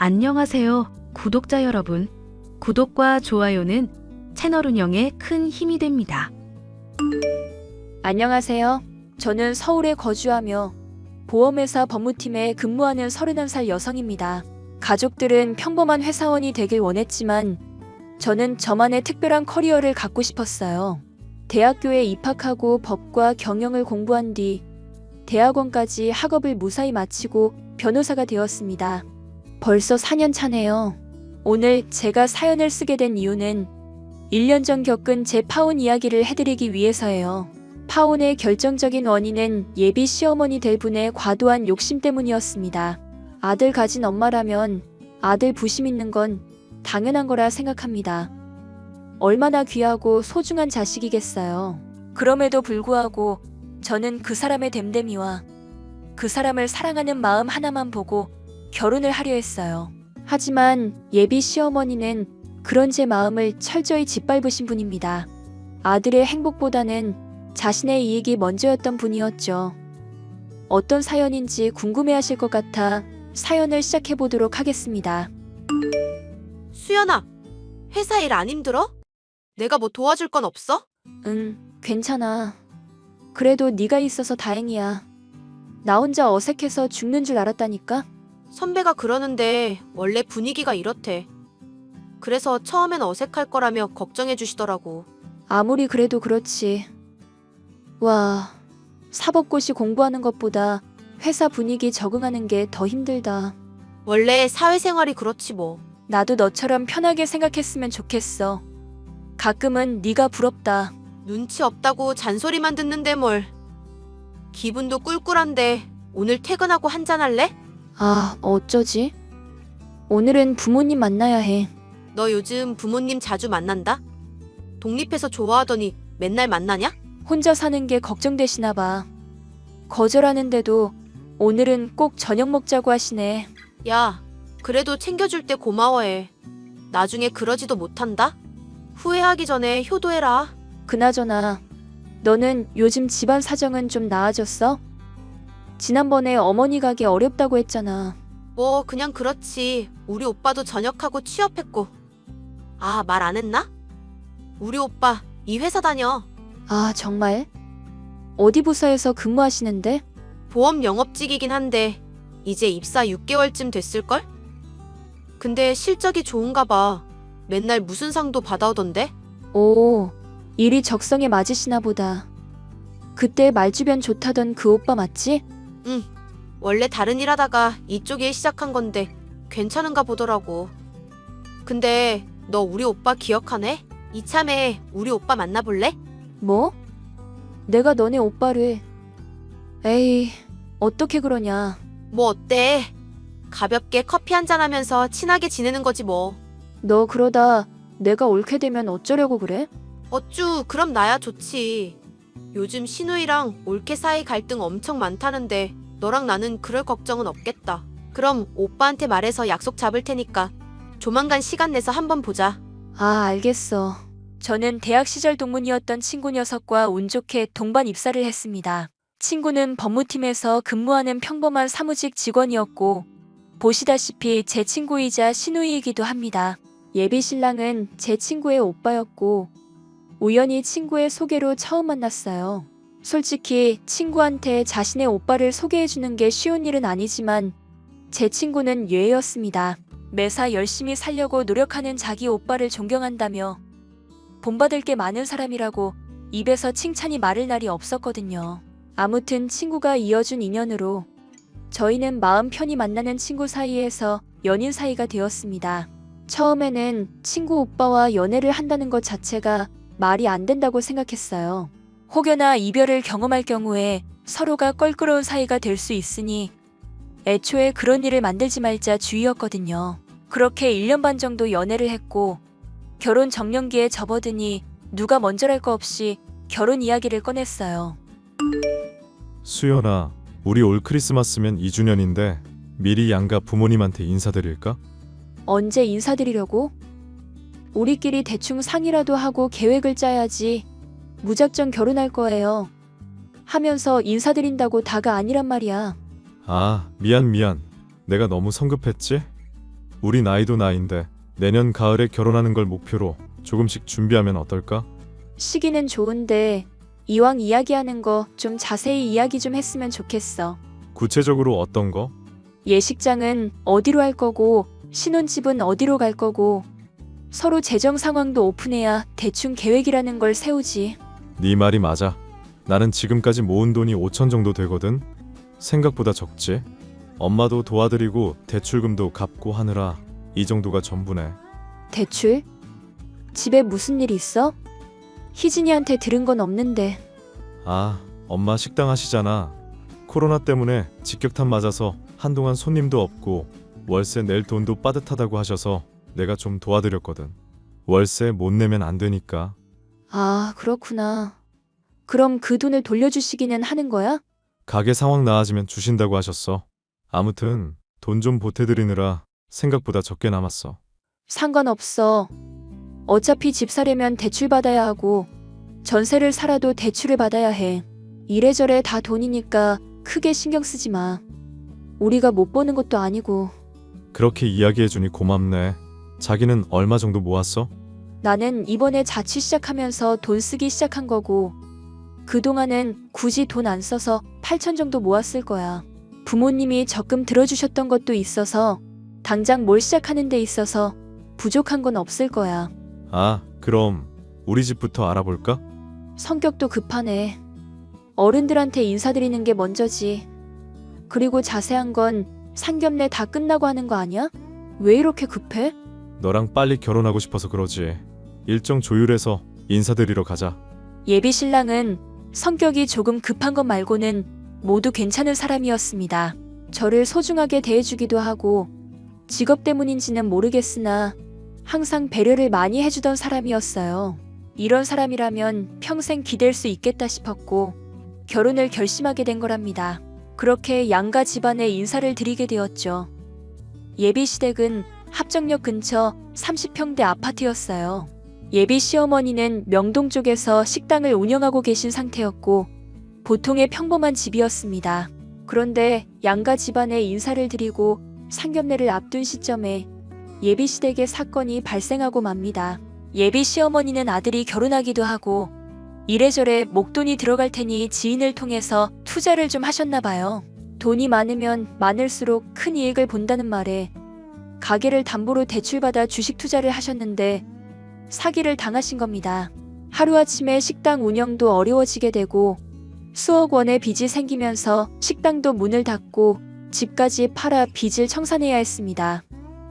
안녕하세요, 구독자 여러분. 구독과 좋아요는 채널 운영에 큰 힘이 됩니다. 안녕하세요. 저는 서울에 거주하며 보험회사 법무팀에 근무하는 31살 여성입니다. 가족들은 평범한 회사원이 되길 원했지만 저는 저만의 특별한 커리어를 갖고 싶었어요. 대학교에 입학하고 법과 경영을 공부한 뒤 대학원까지 학업을 무사히 마치고 변호사가 되었습니다. 벌써 4년 차네요. 오늘 제가 사연을 쓰게 된 이유는 1년 전 겪은 제 파혼 이야기를 해드리기 위해서예요. 파혼의 결정적인 원인은 예비 시어머니 될 분의 과도한 욕심 때문이었습니다. 아들 가진 엄마라면 아들 부심 있는 건 당연한 거라 생각합니다. 얼마나 귀하고 소중한 자식이겠어요. 그럼에도 불구하고 저는 그 사람의 됨됨이와 그 사람을 사랑하는 마음 하나만 보고 결혼을 하려 했어요. 하지만 예비 시어머니는 그런 제 마음을 철저히 짓밟으신 분입니다. 아들의 행복보다는 자신의 이익이 먼저였던 분이었죠. 어떤 사연인지 궁금해하실 것 같아 사연을 시작해보도록 하겠습니다. 수연아, 회사 일 안 힘들어? 내가 뭐 도와줄 건 없어? 응, 괜찮아. 그래도 네가 있어서 다행이야. 나 혼자 어색해서 죽는 줄 알았다니까? 선배가 그러는데 원래 분위기가 이렇대. 그래서 처음엔 어색할 거라며 걱정해 주시더라고. 아무리 그래도 그렇지. 와, 사법고시 공부하는 것보다 회사 분위기 적응하는 게 더 힘들다. 원래 사회생활이 그렇지 뭐. 나도 너처럼 편하게 생각했으면 좋겠어. 가끔은 네가 부럽다. 눈치 없다고 잔소리만 듣는데 뭘. 기분도 꿀꿀한데 오늘 퇴근하고 한잔할래? 아, 어쩌지? 오늘은 부모님 만나야 해. 너 요즘 부모님 자주 만난다? 독립해서 좋아하더니 맨날 만나냐? 혼자 사는 게 걱정되시나 봐. 거절하는데도 오늘은 꼭 저녁 먹자고 하시네. 야, 그래도 챙겨줄 때 고마워해. 나중에 그러지도 못한다? 후회하기 전에 효도해라. 그나저나 너는 요즘 집안 사정은 좀 나아졌어? 지난번에 어머니 가기 어렵다고 했잖아. 뭐 그냥 그렇지. 우리 오빠도 전역하고 취업했고. 아, 말 안 했나? 우리 오빠 이 회사 다녀. 아, 정말? 어디 부서에서 근무하시는데? 보험 영업직이긴 한데 이제 입사 6개월쯤 됐을걸? 근데 실적이 좋은가 봐. 맨날 무슨 상도 받아오던데? 오, 일이 적성에 맞으시나 보다. 그때 말주변 좋다던 그 오빠 맞지? 응. 원래 다른 일 하다가 이쪽 일 시작한 건데 괜찮은가 보더라고. 근데 너 우리 오빠 기억하네? 이참에 우리 오빠 만나볼래? 뭐? 내가 너네 오빠를... 에이, 어떻게 그러냐. 뭐 어때? 가볍게 커피 한잔 하면서 친하게 지내는 거지 뭐. 너 그러다 내가 옳게 되면 어쩌려고 그래? 어쭈, 그럼 나야 좋지. 요즘 신우이랑 올케 사이 갈등 엄청 많다는데 너랑 나는 그럴 걱정은 없겠다. 그럼 오빠한테 말해서 약속 잡을 테니까 조만간 시간 내서 한번 보자. 아, 알겠어. 저는 대학 시절 동문이었던 친구 녀석과 운 좋게 동반 입사를 했습니다. 친구는 법무팀에서 근무하는 평범한 사무직 직원이었고 보시다시피 제 친구이자 시누이이기도 합니다. 예비 신랑은 제 친구의 오빠였고 우연히 친구의 소개로 처음 만났어요. 솔직히 친구한테 자신의 오빠를 소개해주는 게 쉬운 일은 아니지만 제 친구는 예외였습니다. 매사 열심히 살려고 노력하는 자기 오빠를 존경한다며 본받을 게 많은 사람이라고 입에서 칭찬이 마를 날이 없었거든요. 아무튼 친구가 이어준 인연으로 저희는 마음 편히 만나는 친구 사이에서 연인 사이가 되었습니다. 처음에는 친구 오빠와 연애를 한다는 것 자체가 말이 안 된다고 생각했어요. 혹여나 이별을 경험할 경우에 서로가 껄끄러운 사이가 될 수 있으니 애초에 그런 일을 만들지 말자 주의였거든요. 그렇게 1년 반 정도 연애를 했고 결혼 정년기에 접어드니 누가 먼저랄 거 없이 결혼 이야기를 꺼냈어요. 수연아, 우리 올 크리스마스면 2주년인데 미리 양가 부모님한테 인사드릴까? 언제 인사드리려고? 우리끼리 대충 상의라도 하고 계획을 짜야지. 무작정 결혼할 거예요. 하면서 인사드린다고 다가 아니란 말이야. 아, 미안. 내가 너무 성급했지? 우리 나이도 나이인데 내년 가을에 결혼하는 걸 목표로 조금씩 준비하면 어떨까? 시기는 좋은데 이왕 이야기하는 거 좀 자세히 이야기 좀 했으면 좋겠어. 구체적으로 어떤 거? 예식장은 어디로 할 거고 신혼집은 어디로 갈 거고 서로 재정 상황도 오픈해야 대충 계획이라는 걸 세우지. 네 말이 맞아. 나는 지금까지 모은 돈이 5천 정도 되거든. 생각보다 적지. 엄마도 도와드리고 대출금도 갚고 하느라 이 정도가 전부네. 대출? 집에 무슨 일 있어? 희진이한테 들은 건 없는데. 아, 엄마 식당 하시잖아. 코로나 때문에 직격탄 맞아서 한동안 손님도 없고 월세 낼 돈도 빠듯하다고 하셔서 내가 좀 도와드렸거든. 월세 못 내면 안 되니까. 아, 그렇구나. 그럼 그 돈을 돌려주시기는 하는 거야? 가게 상황 나아지면 주신다고 하셨어. 아무튼 돈 좀 보태드리느라 생각보다 적게 남았어. 상관없어. 어차피 집 사려면 대출 받아야 하고 전세를 살아도 대출을 받아야 해. 이래저래 다 돈이니까 크게 신경 쓰지 마. 우리가 못 버는 것도 아니고. 그렇게 이야기해주니 고맙네. 자기는 얼마 정도 모았어? 나는 이번에 자취 시작하면서 돈 쓰기 시작한 거고 그동안은 굳이 돈 안 써서 8천 정도 모았을 거야. 부모님이 적금 들어주셨던 것도 있어서 당장 뭘 시작하는 데 있어서 부족한 건 없을 거야. 아, 그럼 우리 집부터 알아볼까? 성격도 급하네. 어른들한테 인사드리는 게 먼저지. 그리고 자세한 건 상견례 다 끝나고 하는 거 아니야? 왜 이렇게 급해? 너랑 빨리 결혼하고 싶어서 그러지. 일정 조율해서 인사드리러 가자. 예비 신랑은 성격이 조금 급한 것 말고는 모두 괜찮은 사람이었습니다. 저를 소중하게 대해주기도 하고 직업 때문인지는 모르겠으나 항상 배려를 많이 해주던 사람이었어요. 이런 사람이라면 평생 기댈 수 있겠다 싶었고 결혼을 결심하게 된 거랍니다. 그렇게 양가 집안에 인사를 드리게 되었죠. 예비 시댁은 합정역 근처 30평대 아파트였어요. 예비 시어머니는 명동 쪽에서 식당을 운영하고 계신 상태였고 보통의 평범한 집이었습니다. 그런데 양가 집안에 인사를 드리고 상견례를 앞둔 시점에 예비 시댁의 사건이 발생하고 맙니다. 예비 시어머니는 아들이 결혼하기도 하고 이래저래 목돈이 들어갈 테니 지인을 통해서 투자를 좀 하셨나 봐요. 돈이 많으면 많을수록 큰 이익을 본다는 말에 가게를 담보로 대출받아 주식 투자를 하셨는데 사기를 당하신 겁니다. 하루아침에 식당 운영도 어려워지게 되고 수억 원의 빚이 생기면서 식당도 문을 닫고 집까지 팔아 빚을 청산해야 했습니다.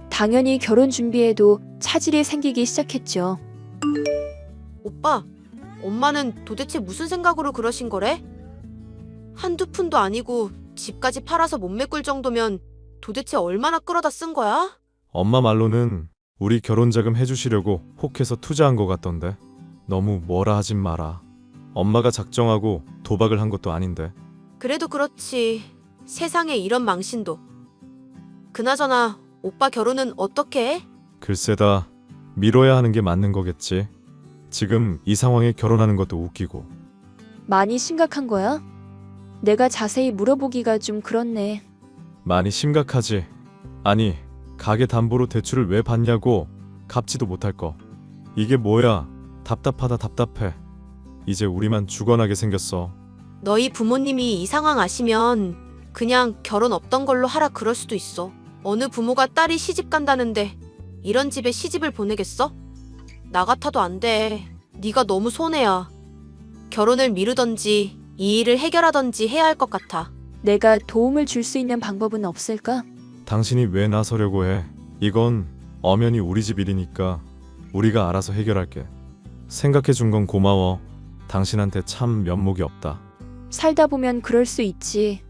당연히 결혼 준비에도 차질이 생기기 시작했죠. 오빠, 엄마는 도대체 무슨 생각으로 그러신 거래? 한두 푼도 아니고 집까지 팔아서 못 메꿀 정도면 도대체 얼마나 끌어다 쓴 거야? 엄마 말로는 우리 결혼자금 해주시려고 혹해서 투자한 것 같던데. 너무 뭐라 하진 마라. 엄마가 작정하고 도박을 한 것도 아닌데. 그래도 그렇지. 세상에 이런 망신도. 그나저나 오빠 결혼은 어떻게 해? 글쎄다. 미뤄야 하는 게 맞는 거겠지. 지금 이 상황에 결혼하는 것도 웃기고. 많이 심각한 거야? 내가 자세히 물어보기가 좀 그렇네. 많이 심각하지. 아니, 가게 담보로 대출을 왜 받냐고. 갚지도 못할 거. 이게 뭐야. 답답하다 답답해. 이제 우리만 죽어나게 생겼어. 너희 부모님이 이 상황 아시면 그냥 결혼 없던 걸로 하라 그럴 수도 있어. 어느 부모가 딸이 시집 간다는데 이런 집에 시집을 보내겠어? 나 같아도 안 돼. 네가 너무 손해야. 결혼을 미루던지 이 일을 해결하던지 해야 할 것 같아. 내가 도움을 줄 수 있는 방법은 없을까? 당신이 왜 나서려고 해. 이건 엄연히 우리 집 일이니까 우리가 알아서 해결할게. 생각해 준 건 고마워. 당신한테 참 면목이 없다. 살다 보면 그럴 수 있지.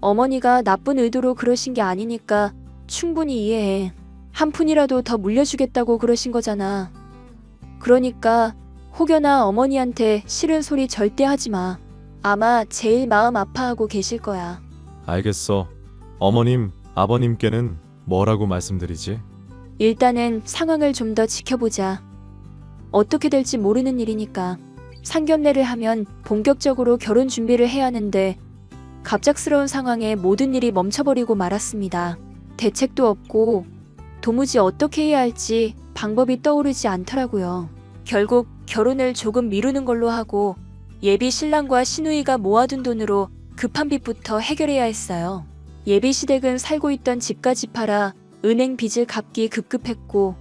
어머니가 나쁜 의도로 그러신 게 아니니까 충분히 이해해. 한 푼이라도 더 물려주겠다고 그러신 거잖아. 그러니까 혹여나 어머니한테 싫은 소리 절대 하지 마. 아마 제일 마음 아파하고 계실 거야. 알겠어. 어머님, 아버님께는 뭐라고 말씀드리지? 일단은 상황을 좀 더 지켜보자. 어떻게 될지 모르는 일이니까. 상견례를 하면 본격적으로 결혼 준비를 해야 하는데 갑작스러운 상황에 모든 일이 멈춰버리고 말았습니다. 대책도 없고 도무지 어떻게 해야 할지 방법이 떠오르지 않더라고요. 결국 결혼을 조금 미루는 걸로 하고 예비 신랑과 시누이가 모아둔 돈으로 급한 빚부터 해결해야 했어요. 예비 시댁은 살고 있던 집까지 팔아 은행 빚을 갚기 급급했고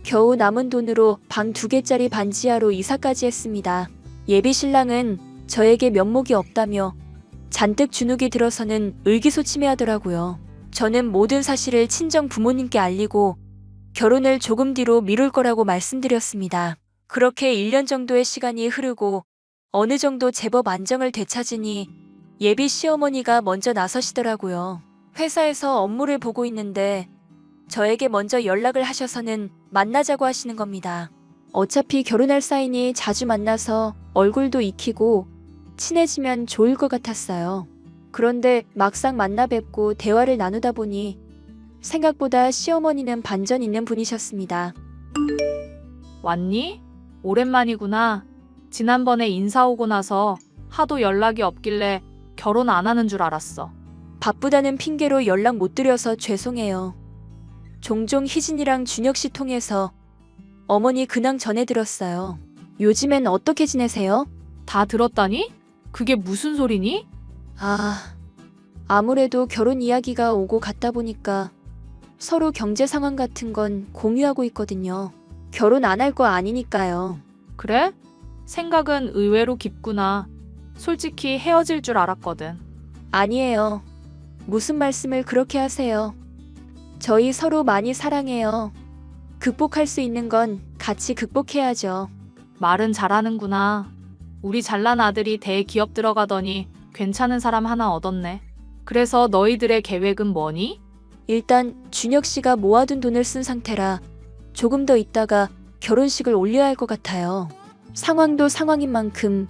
겨우 남은 돈으로 방 2개짜리 반지하로 이사까지 했습니다. 예비 신랑은 저에게 면목이 없다며 잔뜩 주눅이 들어서는 의기소침해하더라고요. 저는 모든 사실을 친정 부모님께 알리고 결혼을 조금 뒤로 미룰 거라고 말씀드렸습니다. 그렇게 1년 정도의 시간이 흐르고 어느 정도 제법 안정을 되찾으니 예비 시어머니가 먼저 나서시더라고요. 회사에서 업무를 보고 있는데 저에게 먼저 연락을 하셔서는 만나자고 하시는 겁니다. 어차피 결혼할 사이니 자주 만나서 얼굴도 익히고 친해지면 좋을 것 같았어요. 그런데 막상 만나 뵙고 대화를 나누다 보니 생각보다 시어머니는 반전 있는 분이셨습니다. 왔니? 오랜만이구나. 지난번에 인사 오고 나서 하도 연락이 없길래 결혼 안 하는 줄 알았어. 바쁘다는 핑계로 연락 못 드려서 죄송해요. 종종 희진이랑 준혁 씨 통해서 어머니 근황 전해 들었어요. 요즘엔 어떻게 지내세요? 다 들었다니? 그게 무슨 소리니? 아무래도 결혼 이야기가 오고 갔다 보니까 서로 경제 상황 같은 건 공유하고 있거든요. 결혼 안 할 거 아니니까요. 그래? 생각은 의외로 깊구나. 솔직히 헤어질 줄 알았거든. 아니에요. 무슨 말씀을 그렇게 하세요. 저희 서로 많이 사랑해요. 극복할 수 있는 건 같이 극복해야죠. 말은 잘하는구나. 우리 잘난 아들이 대기업 들어가더니 괜찮은 사람 하나 얻었네. 그래서 너희들의 계획은 뭐니? 일단 준혁 씨가 모아둔 돈을 쓴 상태라 조금 더 있다가 결혼식을 올려야 할 것 같아요. 상황도 상황인 만큼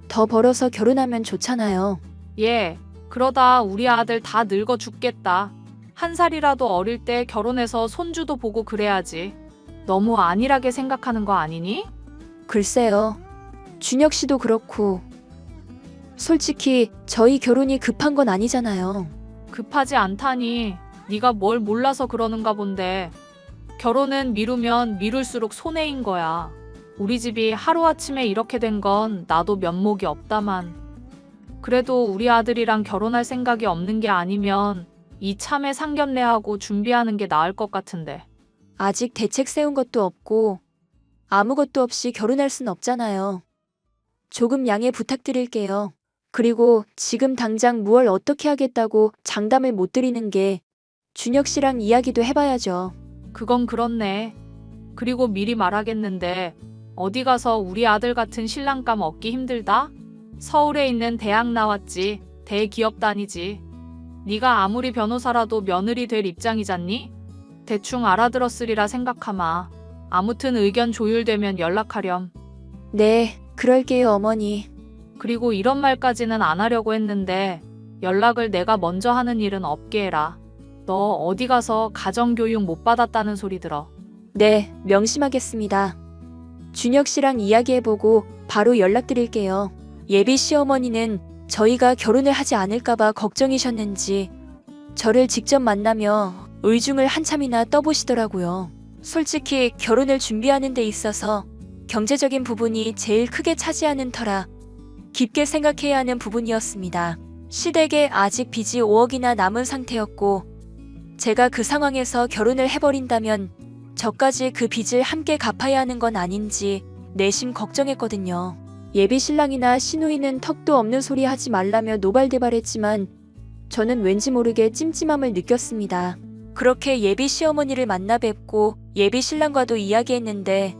더 벌어서 결혼하면 좋잖아요. 예, 그러다 우리 아들 다 늙어 죽겠다. 1살이라도 어릴 때 결혼해서 손주도 보고 그래야지. 너무 안일하게 생각하는 거 아니니? 글쎄요. 준혁 씨도 그렇고 솔직히 저희 결혼이 급한 건 아니잖아요. 급하지 않다니. 네가 뭘 몰라서 그러는가 본데. 결혼은 미루면 미룰수록 손해인 거야. 우리 집이 하루아침에 이렇게 된 건 나도 면목이 없다만. 그래도 우리 아들이랑 결혼할 생각이 없는 게 아니면 이참에 상견례하고 준비하는 게 나을 것 같은데. 아직 대책 세운 것도 없고 아무것도 없이 결혼할 순 없잖아요. 조금 양해 부탁드릴게요. 그리고 지금 당장 무얼 어떻게 하겠다고 장담을 못 드리는 게 준혁 씨랑 이야기도 해봐야죠. 그건 그렇네. 그리고 미리 말하겠는데 어디 가서 우리 아들 같은 신랑감 얻기 힘들다? 서울에 있는 대학 나왔지. 대기업 다니지. 네가 아무리 변호사라도 며느리 될 입장이잖니? 대충 알아들었으리라 생각하마. 아무튼 의견 조율되면 연락하렴. 네, 그럴게요, 어머니. 그리고 이런 말까지는 안 하려고 했는데 연락을 내가 먼저 하는 일은 없게 해라. 너 어디 가서 가정교육 못 받았다는 소리 들어. 네, 명심하겠습니다. 준혁 씨랑 이야기해보고 바로 연락드릴게요. 예비 시어머니는 저희가 결혼을 하지 않을까봐 걱정이셨는지 저를 직접 만나며 의중을 한참이나 떠보시더라고요. 솔직히 결혼을 준비하는 데 있어서 경제적인 부분이 제일 크게 차지하는 터라 깊게 생각해야 하는 부분이었습니다. 시댁에 아직 빚이 5억이나 남은 상태였고 제가 그 상황에서 결혼을 해버린다면 저까지 그 빚을 함께 갚아야 하는 건 아닌지 내심 걱정했거든요. 예비 신랑이나 시누이는 턱도 없는 소리 하지 말라며 노발대발했지만 저는 왠지 모르게 찜찜함을 느꼈습니다. 그렇게 예비 시어머니를 만나 뵙고 예비 신랑과도 이야기했는데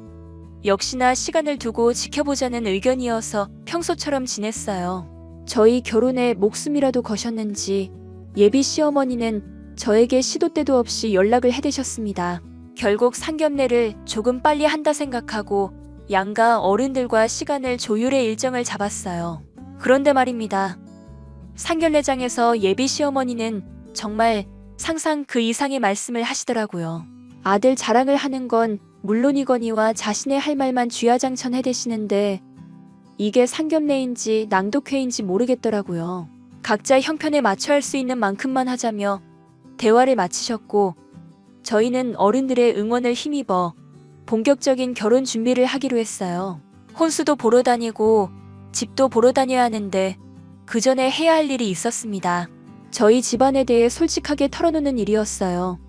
역시나 시간을 두고 지켜보자는 의견이어서 평소처럼 지냈어요. 저희 결혼에 목숨이라도 거셨는지 예비 시어머니는 저에게 시도 때도 없이 연락을 해대셨습니다. 결국 상견례를 조금 빨리 한다 생각하고 양가 어른들과 시간을 조율해 일정을 잡았어요. 그런데 말입니다. 상견례장에서 예비 시어머니는 정말 상상 그 이상의 말씀을 하시더라고요. 아들 자랑을 하는 건 물론이거니와 자신의 할 말만 쥐야장천 해대시는데 이게 상견례인지 낭독회인지 모르겠더라고요. 각자 형편에 맞춰 할 수 있는 만큼만 하자며 대화를 마치셨고 저희는 어른들의 응원을 힘입어 본격적인 결혼 준비를 하기로 했어요. 혼수도 보러 다니고 집도 보러 다녀야 하는데 그 전에 해야 할 일이 있었습니다. 저희 집안에 대해 솔직하게 털어놓는 일이었어요.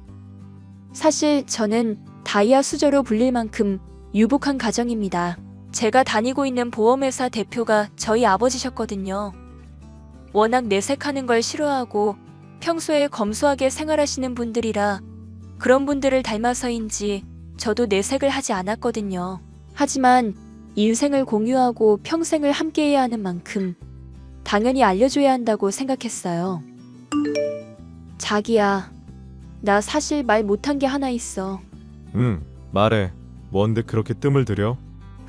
사실 저는 다이아 수저로 불릴 만큼 유복한 가정입니다. 제가 다니고 있는 보험회사 대표가 저희 아버지셨거든요. 워낙 내색하는 걸 싫어하고 평소에 검소하게 생활하시는 분들이라 그런 분들을 닮아서인지 저도 내색을 하지 않았거든요. 하지만 인생을 공유하고 평생을 함께해야 하는 만큼 당연히 알려줘야 한다고 생각했어요. 자기야, 나 사실 말 못한 게 하나 있어. 말해. 뭔데 그렇게 뜸을 들여?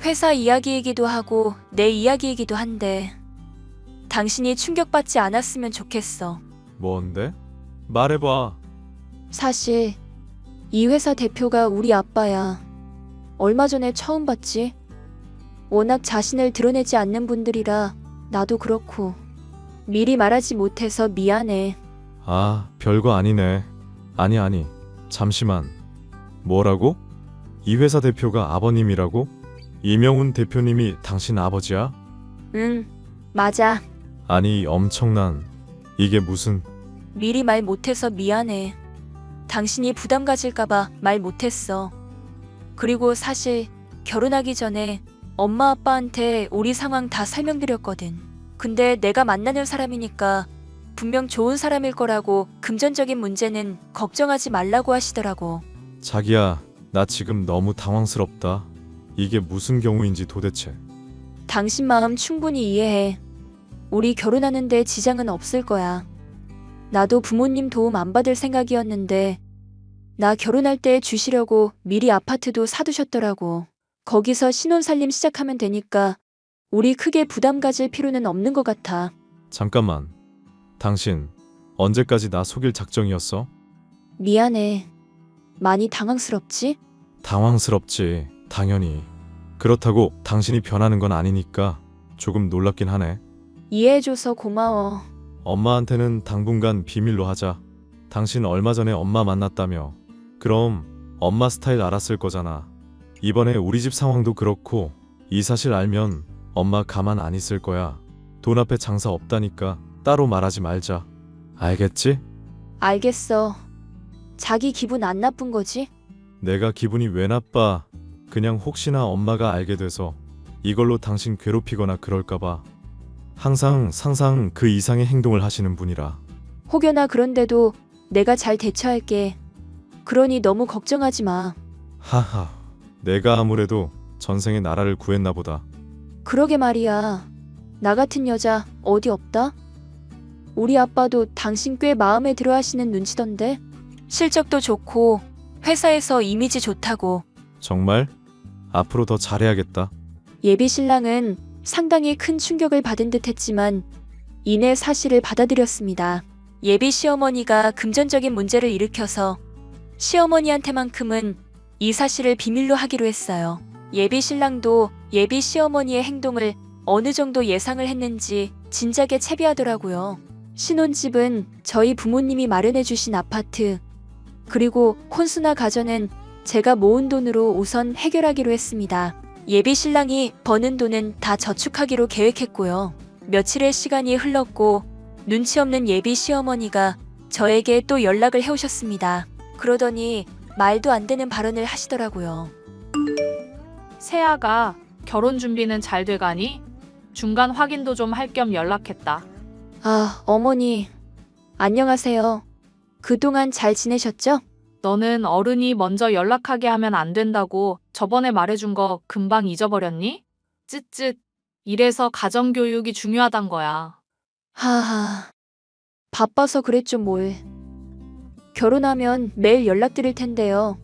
회사 이야기이기도 하고 내 이야기이기도 한데 당신이 충격받지 않았으면 좋겠어. 뭔데? 말해봐. 사실 이 회사 대표가 우리 아빠야. 얼마 전에 처음 봤지? 워낙 자신을 드러내지 않는 분들이라 나도 그렇고 미리 말하지 못해서 미안해. 아, 별거 아니네. 아니. 잠시만. 뭐라고? 이 회사 대표가 아버님이라고? 이명훈 대표님이 당신 아버지야? 응, 맞아. 아니, 엄청난. 이게 무슨... 미리 말 못해서 미안해. 당신이 부담 가질까봐 말 못했어. 그리고 사실 결혼하기 전에 엄마 아빠한테 우리 상황 다 설명드렸거든. 근데 내가 만나는 사람이니까 분명 좋은 사람일 거라고 금전적인 문제는 걱정하지 말라고 하시더라고. 자기야, 나 지금 너무 당황스럽다. 이게 무슨 경우인지 도대체. 당신 마음 충분히 이해해. 우리 결혼하는데 지장은 없을 거야. 나도 부모님 도움 안 받을 생각이었는데 나 결혼할 때 주시려고 미리 아파트도 사두셨더라고. 거기서 신혼살림 시작하면 되니까 우리 크게 부담 가질 필요는 없는 것 같아. 잠깐만. 당신 언제까지 나 속일 작정이었어? 미안해. 많이 당황스럽지? 당황스럽지. 당연히. 그렇다고 당신이 변하는 건 아니니까 조금 놀랍긴 하네. 이해해줘서 고마워. 엄마한테는 당분간 비밀로 하자. 당신 얼마 전에 엄마 만났다며. 그럼 엄마 스타일 알았을 거잖아. 이번에 우리 집 상황도 그렇고 이 사실 알면 엄마 가만 안 있을 거야. 돈 앞에 장사 없다니까 따로 말하지 말자. 알겠지? 알겠어. 자기 기분 안 나쁜 거지? 내가 기분이 왜 나빠. 그냥 혹시나 엄마가 알게 돼서 이걸로 당신 괴롭히거나 그럴까봐. 항상 상상 그 이상의 행동을 하시는 분이라. 혹여나 그런데도 내가 잘 대처할게. 그러니 너무 걱정하지 마. 하하. 내가 아무래도 전생에 나라를 구했나 보다. 그러게 말이야. 나 같은 여자 어디 없다? 우리 아빠도 당신 꽤 마음에 들어 하시는 눈치던데? 실적도 좋고 회사에서 이미지 좋다고. 정말? 앞으로 더 잘해야겠다. 예비 신랑은 상당히 큰 충격을 받은 듯 했지만 이내 사실을 받아들였습니다. 예비 시어머니가 금전적인 문제를 일으켜서 시어머니한테만큼은 이 사실을 비밀로 하기로 했어요. 예비 신랑도 예비 시어머니의 행동을 어느 정도 예상을 했는지 진작에 채비하더라고요. 신혼집은 저희 부모님이 마련해 주신 아파트, 그리고 혼수나 가전은 제가 모은 돈으로 우선 해결하기로 했습니다. 예비 신랑이 버는 돈은 다 저축하기로 계획했고요. 며칠의 시간이 흘렀고 눈치 없는 예비 시어머니가 저에게 또 연락을 해오셨습니다. 그러더니 말도 안 되는 발언을 하시더라고요. 세아가 결혼 준비는 잘 돼가니? 중간 확인도 좀 할 겸 연락했다. 아, 어머니. 안녕하세요. 그동안 잘 지내셨죠? 너는 어른이 먼저 연락하게 하면 안 된다고 저번에 말해준 거 금방 잊어버렸니? 쯧쯧. 이래서 가정교육이 중요하단 거야. 하하. 바빠서 그랬죠 뭘. 결혼하면 매일 연락드릴 텐데요.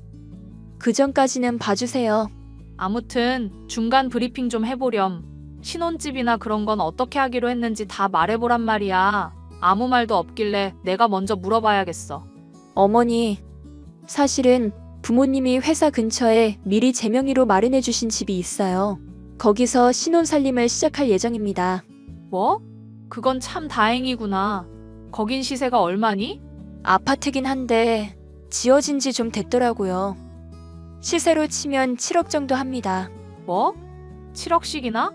그 전까지는 봐주세요. 아무튼 중간 브리핑 좀 해보렴. 신혼집이나 그런 건 어떻게 하기로 했는지 다 말해보란 말이야. 아무 말도 없길래 내가 먼저 물어봐야겠어. 어머니, 사실은 부모님이 회사 근처에 미리 제 명의로 마련해 주신 집이 있어요. 거기서 신혼살림을 시작할 예정입니다. 뭐? 그건 참 다행이구나. 거긴 시세가 얼마니? 아파트긴 한데 지어진 지 좀 됐더라고요. 시세로 치면 7억 정도 합니다. 뭐? 7억씩이나?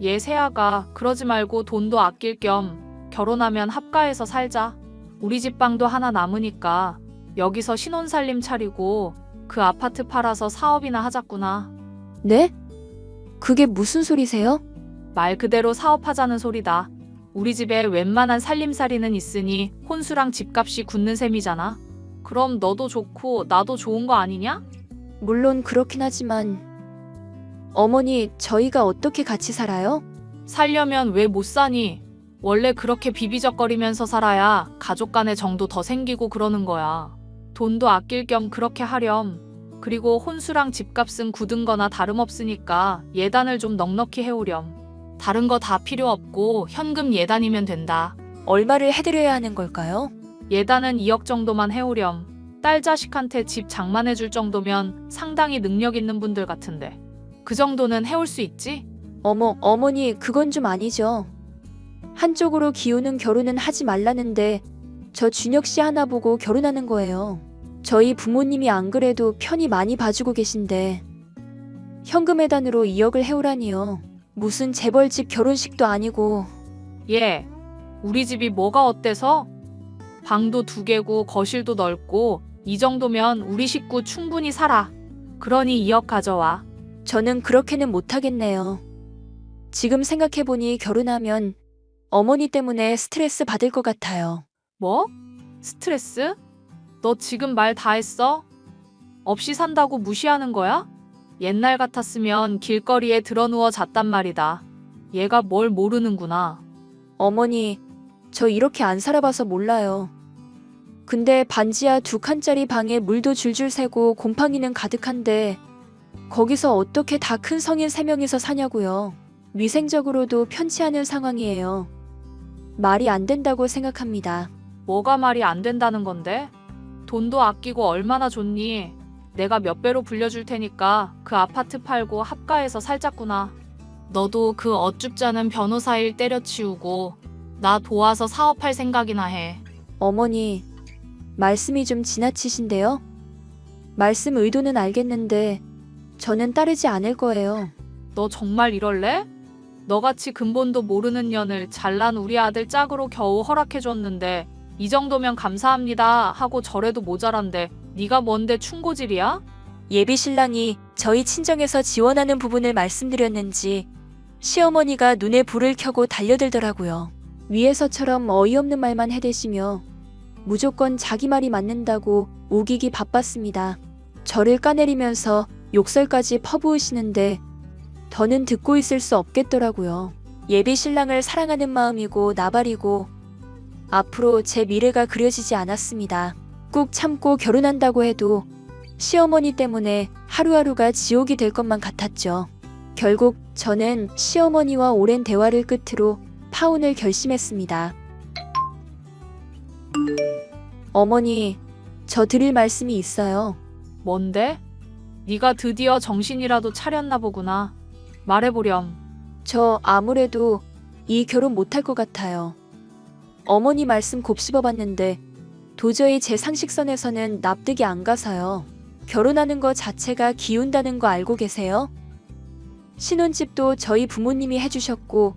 얘 세아가 그러지 말고 돈도 아낄 겸 결혼하면 합가해서 살자. 우리 집 방도 하나 남으니까 여기서 신혼살림 차리고 그 아파트 팔아서 사업이나 하자꾸나. 네? 그게 무슨 소리세요? 말 그대로 사업하자는 소리다. 우리 집에 웬만한 살림살이는 있으니 혼수랑 집값이 굳는 셈이잖아. 그럼 너도 좋고 나도 좋은 거 아니냐? 물론 그렇긴 하지만 어머니, 저희가 어떻게 같이 살아요? 살려면 왜 못 사니? 원래 그렇게 비비적거리면서 살아야 가족 간의 정도 더 생기고 그러는 거야. 돈도 아낄 겸 그렇게 하렴. 그리고 혼수랑 집값은 굳은 거나 다름없으니까 예단을 좀 넉넉히 해오렴. 다른 거 다 필요 없고 현금 예단이면 된다. 얼마를 해드려야 하는 걸까요? 예단은 2억 정도만 해오렴. 딸 자식한테 집 장만해줄 정도면 상당히 능력 있는 분들 같은데. 그 정도는 해올 수 있지? 어머니, 그건 좀 아니죠. 한쪽으로 기우는 결혼은 하지 말라는데 저 준혁 씨 하나 보고 결혼하는 거예요. 저희 부모님이 안 그래도 편히 많이 봐주고 계신데 현금 예단으로 2억을 해오라니요. 무슨 재벌집 결혼식도 아니고. 예. 우리 집이 뭐가 어때서? 방도 2개고 거실도 넓고 이 정도면 우리 식구 충분히 살아. 그러니 2억 가져와. 저는 그렇게는 못하겠네요. 지금 생각해보니 결혼하면 어머니 때문에 스트레스 받을 것 같아요. 뭐? 스트레스? 너 지금 말 다 했어? 없이 산다고 무시하는 거야? 옛날 같았으면 길거리에 드러누워 잤단 말이다. 얘가 뭘 모르는구나. 어머니, 저 이렇게 안 살아봐서 몰라요. 근데 반지하 2칸짜리 방에 물도 줄줄 새고 곰팡이는 가득한데 거기서 어떻게 다 큰 성인 3명이서 사냐고요. 위생적으로도 편치 않은 상황이에요. 말이 안 된다고 생각합니다. 뭐가 말이 안 된다는 건데? 돈도 아끼고 얼마나 좋니? 내가 몇 배로 불려줄 테니까 그 아파트 팔고 합가해서 살자꾸나. 너도 그 어줍잖은 변호사 일 때려치우고 나 도와서 사업할 생각이나 해. 어머니, 말씀이 좀 지나치신데요? 말씀 의도는 알겠는데 저는 따르지 않을 거예요. 너 정말 이럴래? 너같이 근본도 모르는 년을 잘난 우리 아들 짝으로 겨우 허락해줬는데 이 정도면 감사합니다 하고 저래도 모자란데 네가 뭔데 충고질이야? 예비 신랑이 저희 친정에서 지원하는 부분을 말씀드렸는지 시어머니가 눈에 불을 켜고 달려들더라고요. 위에서처럼 어이없는 말만 해대시며 무조건 자기 말이 맞는다고 우기기 바빴습니다. 저를 까내리면서 욕설까지 퍼부으시는데 더는 듣고 있을 수 없겠더라고요. 예비 신랑을 사랑하는 마음이고 나발이고 앞으로 제 미래가 그려지지 않았습니다. 꾹 참고 결혼한다고 해도 시어머니 때문에 하루하루가 지옥이 될 것만 같았죠. 결국 저는 시어머니와 오랜 대화를 끝으로 파혼을 결심했습니다. 어머니, 저 드릴 말씀이 있어요. 뭔데? 네가 드디어 정신이라도 차렸나 보구나. 말해보렴. 저 아무래도 이 결혼 못할 것 같아요. 어머니 말씀 곱씹어봤는데 도저히 제 상식선에서는 납득이 안 가서요. 결혼하는 거 자체가 기운다는 거 알고 계세요? 신혼집도 저희 부모님이 해주셨고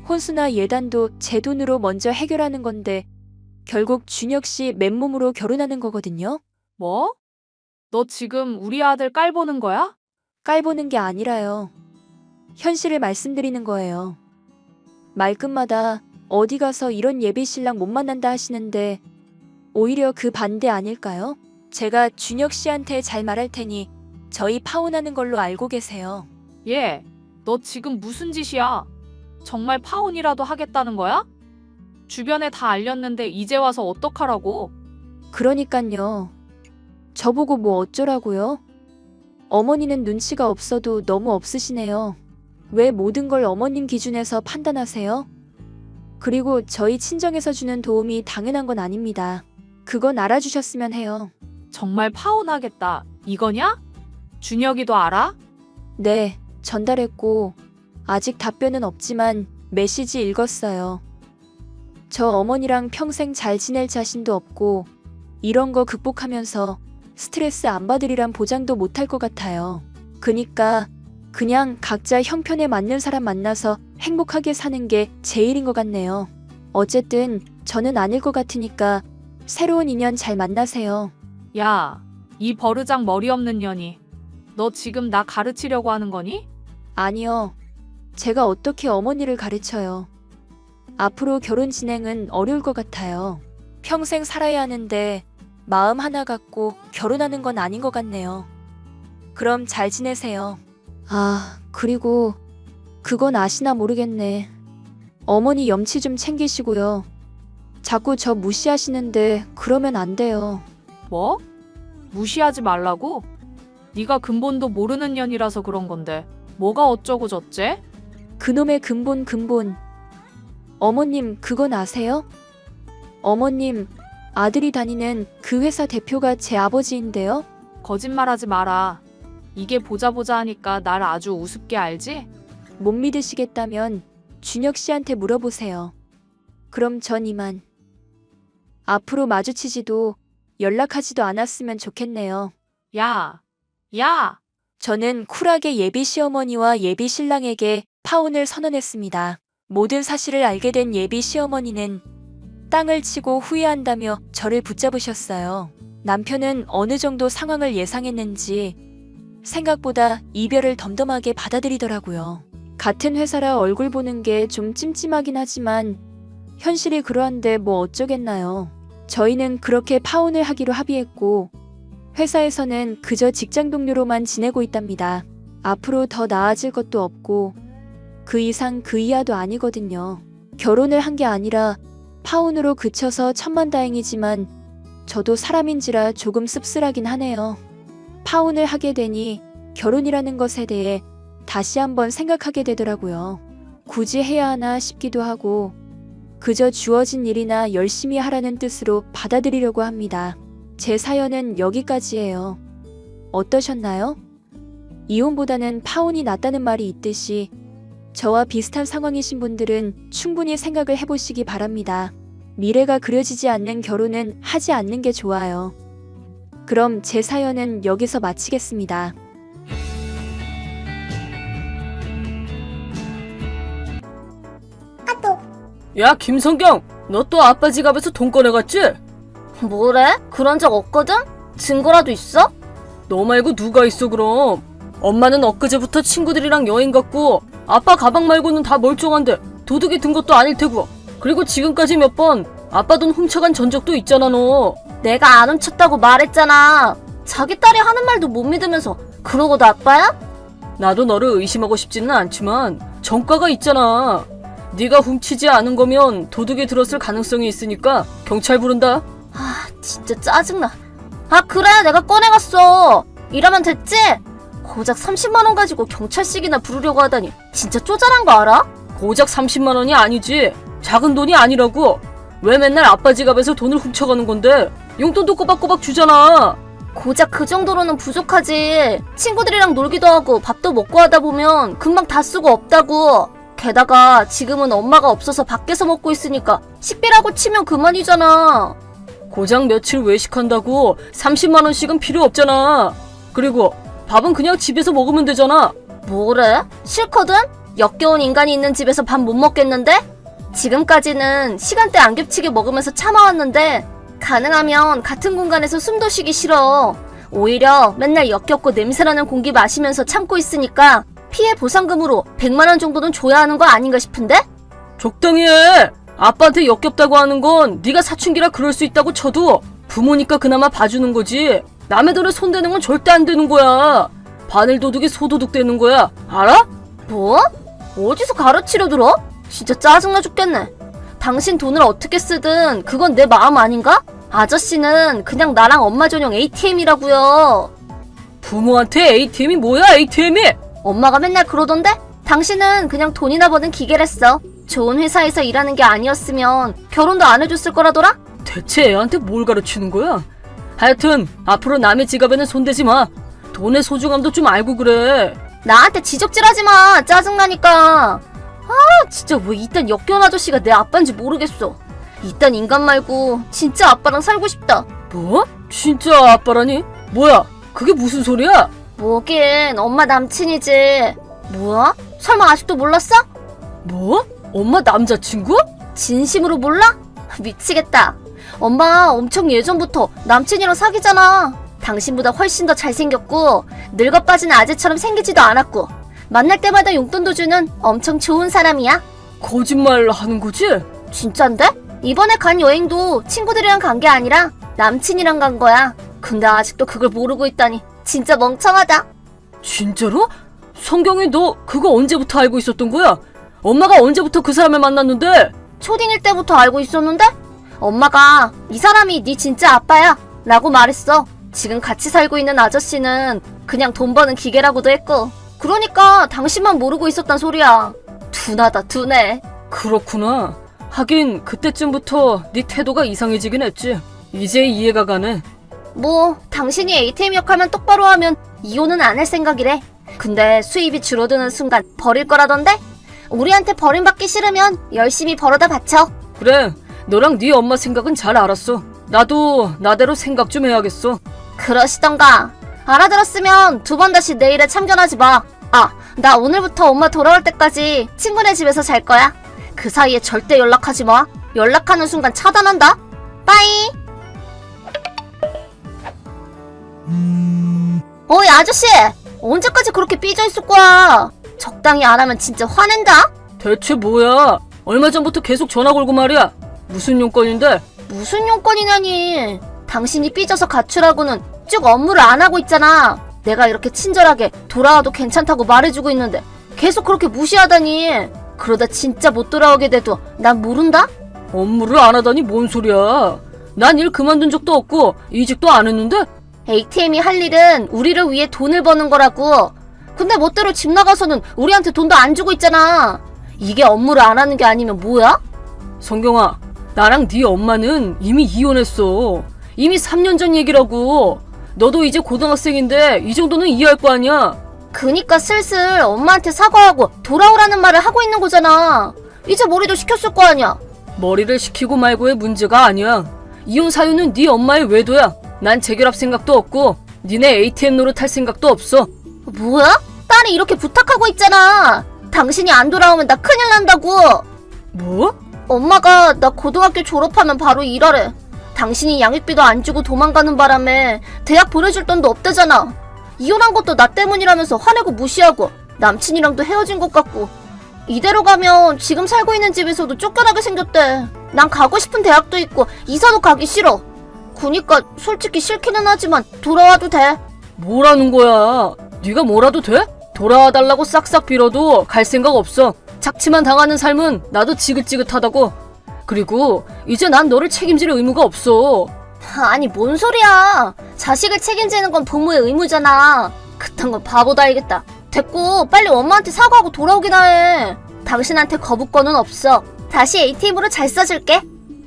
혼수나 예단도 제 돈으로 먼저 해결하는 건데 결국 준혁 씨 맨몸으로 결혼하는 거거든요. 뭐? 너 지금 우리 아들 깔보는 거야? 깔보는 게 아니라요. 현실을 말씀드리는 거예요. 말끝마다 어디 가서 이런 예비 신랑 못 만난다 하시는데 오히려 그 반대 아닐까요? 제가 준혁 씨한테 잘 말할 테니 저희 파혼하는 걸로 알고 계세요. 얘, 너 지금 무슨 짓이야? 정말 파혼이라도 하겠다는 거야? 주변에 다 알렸는데 이제 와서 어떡하라고? 그러니깐요. 저보고 뭐 어쩌라고요? 어머니는 눈치가 없어도 너무 없으시네요. 왜 모든 걸 어머님 기준에서 판단하세요? 그리고 저희 친정에서 주는 도움이 당연한 건 아닙니다. 그건 알아주셨으면 해요. 정말 파혼하겠다. 이거냐? 준혁이도 알아? 네, 전달했고 아직 답변은 없지만 메시지 읽었어요. 저 어머니랑 평생 잘 지낼 자신도 없고 이런 거 극복하면서 스트레스 안 받으리란 보장도 못할 것 같아요. 그니까 그냥 각자 형편에 맞는 사람 만나서 행복하게 사는 게 제일인 것 같네요. 어쨌든 저는 아닐 것 같으니까 새로운 인연 잘 만나세요. 야, 이 버르장 머리 없는 년이. 너 지금 나 가르치려고 하는 거니? 아니요. 제가 어떻게 어머니를 가르쳐요. 앞으로 결혼 진행은 어려울 것 같아요. 평생 살아야 하는데 마음 하나 갖고 결혼하는 건 아닌 것 같네요. 그럼 잘 지내세요. 아, 그리고 그건 아시나 모르겠네. 어머니 염치 좀 챙기시고요. 자꾸 저 무시하시는데 그러면 안 돼요. 뭐? 무시하지 말라고? 네가 근본도 모르는 년이라서 그런 건데 뭐가 어쩌고 저째? 그놈의 근본. 어머님 그건 아세요? 어머님, 아들이 다니는 그 회사 대표가 제 아버지인데요. 거짓말하지 마라. 이게 보자 하니까 날 아주 우습게 알지? 못 믿으시겠다면 준혁 씨한테 물어보세요. 그럼 전 이만. 앞으로 마주치지도 연락하지도 않았으면 좋겠네요. 야! 저는 쿨하게 예비 시어머니와 예비 신랑에게 파혼을 선언했습니다. 모든 사실을 알게 된 예비 시어머니는 땅을 치고 후회한다며 저를 붙잡으셨어요. 남편은 어느 정도 상황을 예상했는지 생각보다 이별을 덤덤하게 받아들이더라고요. 같은 회사라 얼굴 보는 게 좀 찜찜하긴 하지만 현실이 그러한데 뭐 어쩌겠나요. 저희는 그렇게 파혼을 하기로 합의했고 회사에서는 그저 직장 동료로만 지내고 있답니다. 앞으로 더 나아질 것도 없고 그 이상 그 이하도 아니거든요. 결혼을 한 게 아니라 파혼으로 그쳐서 천만다행이지만 저도 사람인지라 조금 씁쓸하긴 하네요. 파혼을 하게 되니 결혼이라는 것에 대해 다시 한번 생각하게 되더라고요. 굳이 해야 하나 싶기도 하고 그저 주어진 일이나 열심히 하라는 뜻으로 받아들이려고 합니다. 제 사연은 여기까지예요. 어떠셨나요? 이혼보다는 파혼이 낫다는 말이 있듯이 저와 비슷한 상황이신 분들은 충분히 생각을 해보시기 바랍니다. 미래가 그려지지 않는 결혼은 하지 않는 게 좋아요. 그럼 제 사연은 여기서 마치겠습니다. 야, 김성경, 너 또 아빠 지갑에서 돈 꺼내갔지? 뭐래? 그런 적 없거든? 증거라도 있어? 너 말고 누가 있어 그럼? 엄마는 엊그제부터 친구들이랑 여행 갔고 아빠 가방 말고는 다 멀쩡한데 도둑이 든 것도 아닐 테고. 그리고 지금까지 몇 번 아빠 돈 훔쳐간 전적도 있잖아 너. 내가 안 훔쳤다고 말했잖아. 자기 딸이 하는 말도 못 믿으면서 그러고도 아빠야? 나도 너를 의심하고 싶지는 않지만 전과가 있잖아. 네가 훔치지 않은 거면 도둑이 들었을 가능성이 있으니까 경찰 부른다. 아, 진짜 짜증나. 아, 그래, 내가 꺼내갔어. 이러면 됐지? 고작 30만 원 가지고 경찰식이나 부르려고 하다니 진짜 쪼잔한 거 알아? 고작 30만 원이 아니지. 작은 돈이 아니라고. 왜 맨날 아빠 지갑에서 돈을 훔쳐가는 건데? 용돈도 꼬박꼬박 주잖아. 고작 그 정도로는 부족하지. 친구들이랑 놀기도 하고 밥도 먹고 하다 보면 금방 다 쓰고 없다고. 게다가 지금은 엄마가 없어서 밖에서 먹고 있으니까 식비라고 치면 그만이잖아. 고작 며칠 외식한다고 30만 원씩은 필요 없잖아. 그리고 밥은 그냥 집에서 먹으면 되잖아. 뭐래? 싫거든? 역겨운 인간이 있는 집에서 밥 못 먹겠는데? 지금까지는 시간대 안 겹치게 먹으면서 참아왔는데 가능하면 같은 공간에서 숨도 쉬기 싫어. 오히려 맨날 역겹고 냄새나는 공기 마시면서 참고 있으니까 피해 보상금으로 100만 원 정도는 줘야 하는 거 아닌가 싶은데? 적당히 해. 아빠한테 역겹다고 하는 건 네가 사춘기라 그럴 수 있다고 쳐도 부모니까 그나마 봐주는 거지. 남의 돈에 손대는 건 절대 안 되는 거야. 바늘 도둑이 소도둑 되는 거야. 알아? 뭐? 어디서 가르치려 들어? 진짜 짜증나 죽겠네. 당신 돈을 어떻게 쓰든 그건 내 마음 아닌가? 아저씨는 그냥 나랑 엄마 전용 ATM이라고요. 부모한테 ATM이 뭐야, ATM이? 엄마가 맨날 그러던데? 당신은 그냥 돈이나 버는 기계랬어. 좋은 회사에서 일하는 게 아니었으면 결혼도 안 해줬을 거라더라? 대체 애한테 뭘 가르치는 거야? 하여튼 앞으로 남의 지갑에는 손대지 마. 돈의 소중함도 좀 알고 그래. 나한테 지적질하지 마. 짜증나니까. 아, 진짜 왜 이딴 역겨운 아저씨가 내 아빠인지 모르겠어. 이딴 인간 말고 진짜 아빠랑 살고 싶다. 뭐? 진짜 아빠라니? 뭐야? 그게 무슨 소리야? 뭐긴 엄마 남친이지. 뭐야? 설마 아직도 몰랐어? 뭐? 엄마 남자친구? 진심으로 몰라? 미치겠다. 엄마 엄청 예전부터 남친이랑 사귀잖아. 당신보다 훨씬 더 잘생겼고 늙어 빠진 아재처럼 생기지도 않았고 만날 때마다 용돈도 주는 엄청 좋은 사람이야. 거짓말 하는 거지? 진짠데? 이번에 간 여행도 친구들이랑 간 게 아니라 남친이랑 간 거야. 근데 아직도 그걸 모르고 있다니 진짜 멍청하다. 진짜로? 성경이 너 그거 언제부터 알고 있었던 거야? 엄마가 언제부터 그 사람을 만났는데? 초딩일 때부터 알고 있었는데 엄마가 이 사람이 네 진짜 아빠야 라고 말했어. 지금 같이 살고 있는 아저씨는 그냥 돈 버는 기계라고도 했고 그러니까 당신만 모르고 있었단 소리야. 둔하다 둔해. 그렇구나. 하긴 그때쯤부터 네 태도가 이상해지긴 했지. 이제 이해가 가네. 뭐 당신이 ATM 역할만 똑바로 하면 이혼은 안 할 생각이래. 근데 수입이 줄어드는 순간 버릴 거라던데? 우리한테 버림받기 싫으면 열심히 벌어다 바쳐. 그래, 너랑 네 엄마 생각은 잘 알았어. 나도 나대로 생각 좀 해야겠어. 그러시던가. 알아들었으면 두 번 다시 내 일에 참견하지 마. 아, 나 오늘부터 엄마 돌아올 때까지 친구네 집에서 잘 거야. 그 사이에 절대 연락하지 마. 연락하는 순간 차단한다. 빠이. 어이 아저씨, 언제까지 그렇게 삐져 있을 거야? 적당히 안 하면 진짜 화낸다. 대체 뭐야? 얼마 전부터 계속 전화 걸고 말이야. 무슨 용건인데? 무슨 용건이냐니. 당신이 삐져서 가출하고는 쭉 업무를 안 하고 있잖아. 내가 이렇게 친절하게 돌아와도 괜찮다고 말해주고 있는데 계속 그렇게 무시하다니. 그러다 진짜 못 돌아오게 돼도 난 모른다? 업무를 안 하다니 뭔 소리야? 난 일 그만둔 적도 없고 이직도 안 했는데? ATM이 할 일은 우리를 위해 돈을 버는 거라고. 근데 멋대로 집 나가서는 우리한테 돈도 안 주고 있잖아. 이게 업무를 안 하는 게 아니면 뭐야? 성경아, 나랑 네 엄마는 이미 이혼했어. 이미 3년 전 얘기라고. 너도 이제 고등학생인데 이 정도는 이해할 거 아니야? 그니까 슬슬 엄마한테 사과하고 돌아오라는 말을 하고 있는 거잖아. 이제 머리도 식혔을 거 아니야. 머리를 식히고 말고의 문제가 아니야. 이혼 사유는 네 엄마의 외도야. 난 재결합 생각도 없고 니네 ATM 노릇할 생각도 없어. 뭐야? 딸이 이렇게 부탁하고 있잖아. 당신이 안 돌아오면 나 큰일 난다고. 뭐? 엄마가 나 고등학교 졸업하면 바로 일하래. 당신이 양육비도 안 주고 도망가는 바람에 대학 보내줄 돈도 없대잖아. 이혼한 것도 나 때문이라면서 화내고 무시하고 남친이랑도 헤어진 것 같고. 이대로 가면 지금 살고 있는 집에서도 쫓겨나게 생겼대. 난 가고 싶은 대학도 있고 이사도 가기 싫어. 그니까 솔직히 싫기는 하지만 돌아와도 돼. 뭐라는 거야? 네가 뭐라도 돼? 돌아와 달라고 싹싹 빌어도 갈 생각 없어. 착취만 당하는 삶은 나도 지긋지긋하다고. 그리고 이제 난 너를 책임질 의무가 없어. 아니 뭔 소리야. 자식을 책임지는 건 부모의 의무잖아. 그딴 건 바보다 알겠다. 됐고 빨리 엄마한테 사과하고 돌아오기나 해. 당신한테 거부권은 없어. 다시 ATM으로 잘 써줄게.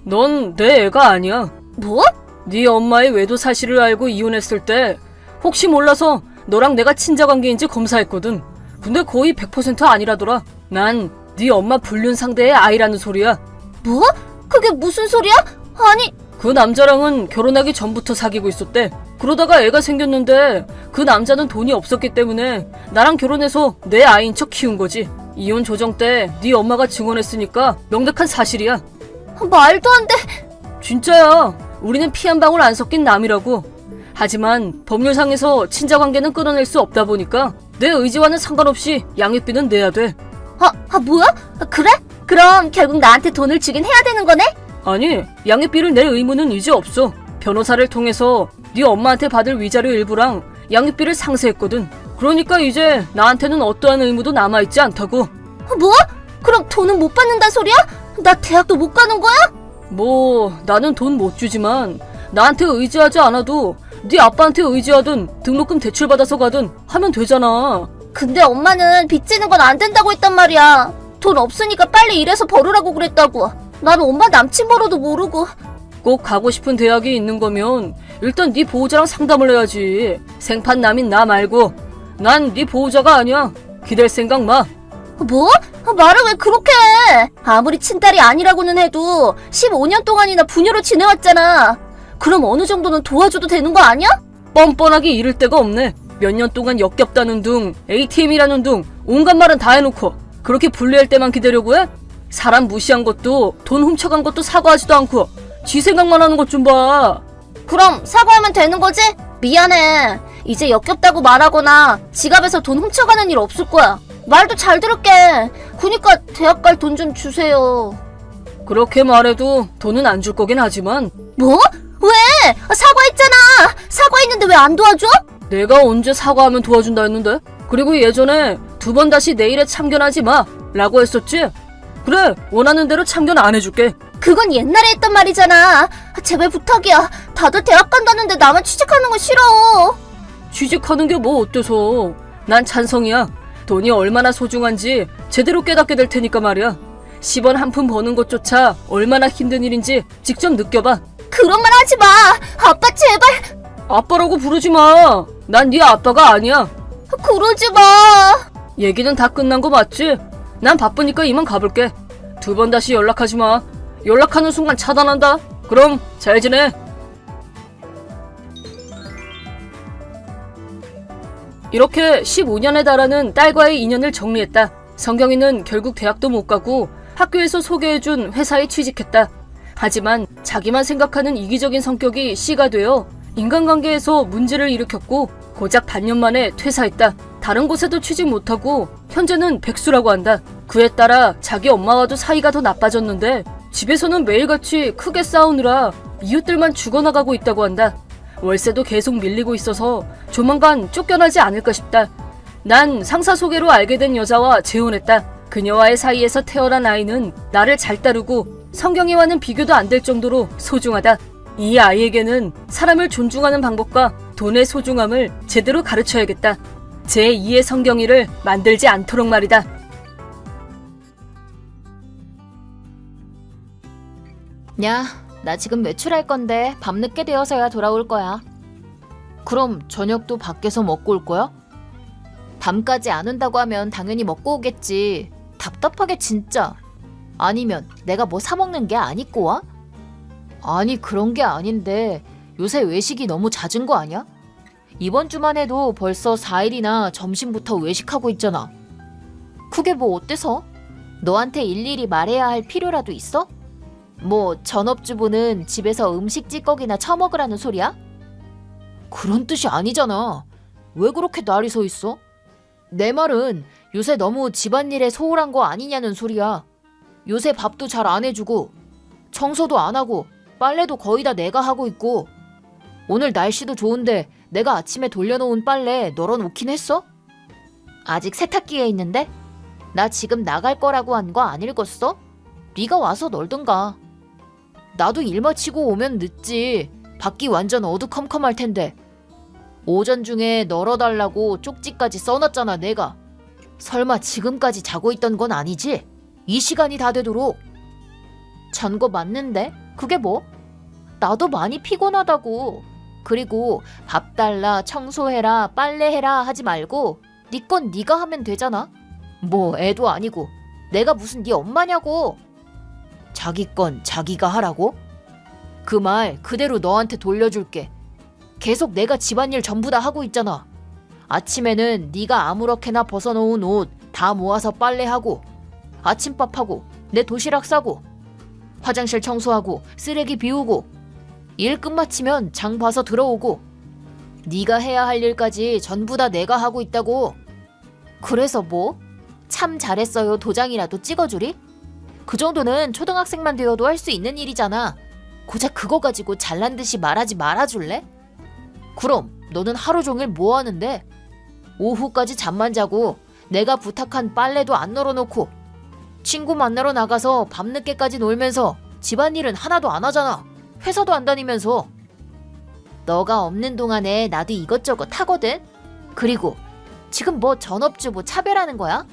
넌 내 애가 아니야. 뭐? 네 엄마의 외도 사실을 알고 이혼했을 때 혹시 몰라서 너랑 내가 친자관계인지 검사했거든. 근데 거의 100% 아니라더라. 난 네 엄마 불륜 상대의 아이라는 소리야. 뭐? 그게 무슨 소리야? 아니 그 남자랑은 결혼하기 전부터 사귀고 있었대. 그러다가 애가 생겼는데 그 남자는 돈이 없었기 때문에 나랑 결혼해서 내 아이인 척 키운 거지. 이혼 조정 때 네 엄마가 증언했으니까 명백한 사실이야. 말도 안 돼. 진짜야. 우리는 피 한 방울 안 섞인 남이라고. 하지만 법률상에서 친자관계는 끊어낼 수 없다 보니까 내 의지와는 상관없이 양육비는 내야 돼. 뭐야? 그래? 그럼 결국 나한테 돈을 주긴 해야 되는 거네? 아니, 양육비를 낼 의무는 이제 없어. 변호사를 통해서 네 엄마한테 받을 위자료 일부랑 양육비를 상세했거든. 그러니까 이제 나한테는 어떠한 의무도 남아있지 않다고. 뭐? 그럼 돈은 못 받는단 소리야? 나 대학도 못 가는 거야? 뭐 나는 돈 못 주지만 나한테 의지하지 않아도 네 아빠한테 의지하든 등록금 대출받아서 가든 하면 되잖아. 근데 엄마는 빚지는 건 안 된다고 했단 말이야. 돈 없으니까 빨리 일해서 벌으라고 그랬다고. 나는 엄마 남친 번호도 모르고. 꼭 가고 싶은 대학이 있는 거면 일단 네 보호자랑 상담을 해야지. 생판 남인 나 말고. 난 네 보호자가 아니야. 기댈 생각 마. 뭐? 말을 왜 그렇게 해? 아무리 친딸이 아니라고는 해도 15년 동안이나 부녀로 지내왔잖아. 그럼 어느 정도는 도와줘도 되는 거 아니야? 뻔뻔하게 이를 데가 없네. 몇 년 동안 역겹다는 둥, ATM이라는 둥, 온갖 말은 다 해놓고 그렇게 불리할 때만 기다려고 해? 사람 무시한 것도 돈 훔쳐간 것도 사과하지도 않고 지 생각만 하는 것 좀 봐. 그럼 사과하면 되는 거지? 미안해. 이제 역겹다고 말하거나 지갑에서 돈 훔쳐가는 일 없을 거야. 말도 잘 들을게. 그니까 대학 갈 돈 좀 주세요. 그렇게 말해도 돈은 안 줄 거긴 하지만 뭐? 왜? 사과했잖아. 사과했는데 왜 안 도와줘? 내가 언제 사과하면 도와준다 했는데? 그리고 예전에 2번 다시 내 일에 참견하지 마 라고 했었지? 그래, 원하는 대로 참견 안 해줄게. 그건 옛날에 했던 말이잖아. 제발 부탁이야. 다들 대학 간다는데 나만 취직하는 거 싫어. 취직하는 게 뭐 어때서. 난 찬성이야. 돈이 얼마나 소중한지 제대로 깨닫게 될 테니까 말이야. 10원 한 푼 버는 것조차 얼마나 힘든 일인지 직접 느껴봐. 그런 말 하지 마. 아빠 제발. 아빠라고 부르지 마. 난 네 아빠가 아니야. 그러지 마. 얘기는 다 끝난 거 맞지? 난 바쁘니까 이만 가볼게. 2번 다시 연락하지 마. 연락하는 순간 차단한다. 그럼 잘 지내. 이렇게 15년에 달하는 딸과의 인연을 정리했다. 성경이는 결국 대학도 못 가고 학교에서 소개해준 회사에 취직했다. 하지만 자기만 생각하는 이기적인 성격이 씨가 되어 인간관계에서 문제를 일으켰고 고작 반년 만에 퇴사했다. 다른 곳에도 취직 못하고 현재는 백수라고 한다. 그에 따라 자기 엄마와도 사이가 더 나빠졌는데 집에서는 매일같이 크게 싸우느라 이웃들만 죽어나가고 있다고 한다. 월세도 계속 밀리고 있어서 조만간 쫓겨나지 않을까 싶다. 난 상사 소개로 알게 된 여자와 재혼했다. 그녀와의 사이에서 태어난 아이는 나를 잘 따르고 성경이와는 비교도 안 될 정도로 소중하다. 이 아이에게는 사람을 존중하는 방법과 돈의 소중함을 제대로 가르쳐야겠다. 제2의 성경이를 만들지 않도록 말이다. 야, 나 지금 외출할 건데 밤늦게 되어서야 돌아올 거야. 그럼 저녁도 밖에서 먹고 올 거야? 밤까지 안 온다고 하면 당연히 먹고 오겠지. 답답하게 진짜. 아니면 내가 뭐 사 먹는 게 안 입고 와? 아니 그런 게 아닌데 요새 외식이 너무 잦은 거 아니야? 이번 주만 해도 벌써 4일이나 점심부터 외식하고 있잖아. 그게 뭐 어때서? 너한테 일일이 말해야 할 필요라도 있어? 뭐 전업주부는 집에서 음식 찌꺼기나 처먹으라는 소리야? 그런 뜻이 아니잖아. 왜 그렇게 날이 서 있어? 내 말은 요새 너무 집안일에 소홀한 거 아니냐는 소리야. 요새 밥도 잘 안 해주고 청소도 안 하고 빨래도 거의 다 내가 하고 있고 오늘 날씨도 좋은데 내가 아침에 돌려놓은 빨래 널어놓긴 했어? 아직 세탁기에 있는데? 나 지금 나갈 거라고 한 거 안 읽었어? 네가 와서 널든가. 나도 일 마치고 오면 늦지. 밖이 완전 어두컴컴할 텐데. 오전 중에 널어달라고 쪽지까지 써놨잖아 내가. 설마 지금까지 자고 있던 건 아니지? 이 시간이 다 되도록. 잔 거 맞는데? 그게 뭐? 나도 많이 피곤하다고. 그리고 밥 달라, 청소해라, 빨래해라 하지 말고 네 건 네가 하면 되잖아. 뭐 애도 아니고 내가 무슨 네 엄마냐고. 자기 건 자기가 하라고? 그 말 그대로 너한테 돌려줄게. 계속 내가 집안일 전부 다 하고 있잖아. 아침에는 네가 아무렇게나 벗어놓은 옷 다 모아서 빨래하고 아침밥하고 내 도시락 싸고 화장실 청소하고 쓰레기 비우고 일 끝마치면 장 봐서 들어오고 네가 해야 할 일까지 전부 다 내가 하고 있다고. 그래서 뭐? 참 잘했어요 도장이라도 찍어주리? 그 정도는 초등학생만 되어도 할 수 있는 일이잖아. 고작 그거 가지고 잘난 듯이 말하지 말아줄래? 그럼 너는 하루 종일 뭐 하는데? 오후까지 잠만 자고 내가 부탁한 빨래도 안 널어놓고 친구 만나러 나가서 밤늦게까지 놀면서 집안일은 하나도 안 하잖아. 회사도 안 다니면서. 너가 없는 동안에 나도 이것저것 하거든? 그리고 지금 뭐 전업주부 차별하는 거야?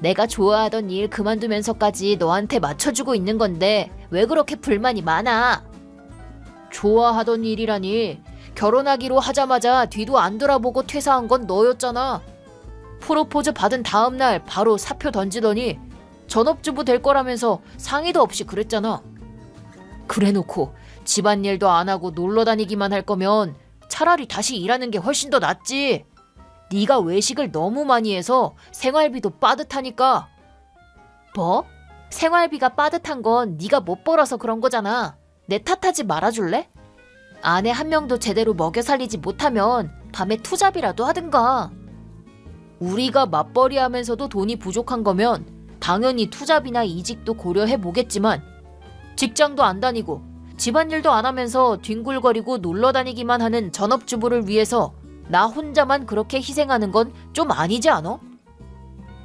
내가 좋아하던 일 그만두면서까지 너한테 맞춰주고 있는 건데 왜 그렇게 불만이 많아? 좋아하던 일이라니. 결혼하기로 하자마자 뒤도 안 돌아보고 퇴사한 건 너였잖아. 프로포즈 받은 다음날 바로 사표 던지더니 전업주부 될 거라면서 상의도 없이 그랬잖아. 그래놓고 집안일도 안 하고 놀러 다니기만 할 거면 차라리 다시 일하는 게 훨씬 더 낫지. 네가 외식을 너무 많이 해서 생활비도 빠듯하니까. 뭐? 생활비가 빠듯한 건 네가 못 벌어서 그런 거잖아. 내 탓하지 말아줄래? 아내 한 명도 제대로 먹여 살리지 못하면 밤에 투잡이라도 하든가. 우리가 맞벌이 하면서도 돈이 부족한 거면 당연히 투잡이나 이직도 고려해 보겠지만 직장도 안 다니고 집안일도 안 하면서 뒹굴거리고 놀러 다니기만 하는 전업주부를 위해서 나 혼자만 그렇게 희생하는 건 좀 아니지 않아?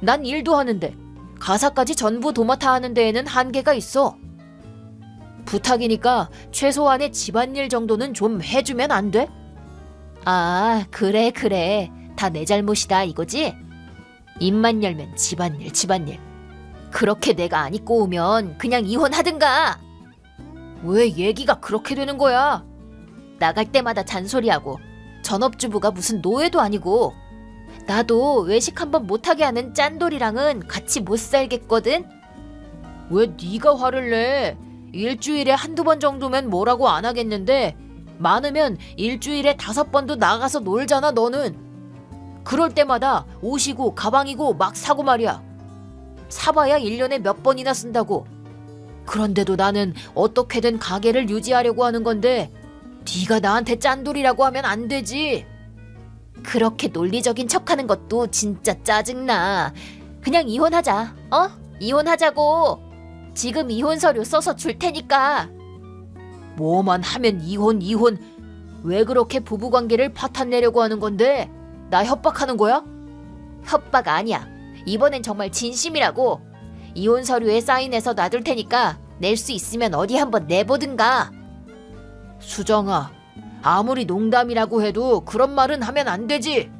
난 일도 하는데 가사까지 전부 도맡아 하는 데에는 한계가 있어. 부탁이니까 최소한의 집안일 정도는 좀 해주면 안 돼? 아, 그래. 다 내 잘못이다 이거지? 입만 열면 집안일. 그렇게 내가 안 입고 오면 그냥 이혼하든가. 왜 얘기가 그렇게 되는 거야? 나갈 때마다 잔소리하고 전업주부가 무슨 노예도 아니고 나도 외식 한번 못하게 하는 짠돌이랑은 같이 못 살겠거든? 왜 네가 화를 내? 일주일에 한두 번 정도면 뭐라고 안 하겠는데 많으면 일주일에 5번도 나가서 놀잖아 너는. 그럴 때마다 옷이고 가방이고 막 사고 말이야. 사봐야 1년에 몇 번이나 쓴다고. 그런데도 나는 어떻게든 가게를 유지하려고 하는 건데 네가 나한테 짠돌이라고 하면 안 되지. 그렇게 논리적인 척하는 것도 진짜 짜증나. 그냥 이혼하자. 이혼하자고. 지금 이혼 서류 써서 줄 테니까. 뭐만 하면 이혼. 왜 그렇게 부부관계를 파탄내려고 하는 건데? 나 협박하는 거야? 협박 아니야. 이번엔 정말 진심이라고. 이혼 서류에 사인해서 놔둘 테니까 낼 수 있으면 어디 한번 내보든가. 수정아, 아무리 농담이라고 해도 그런 말은 하면 안 되지.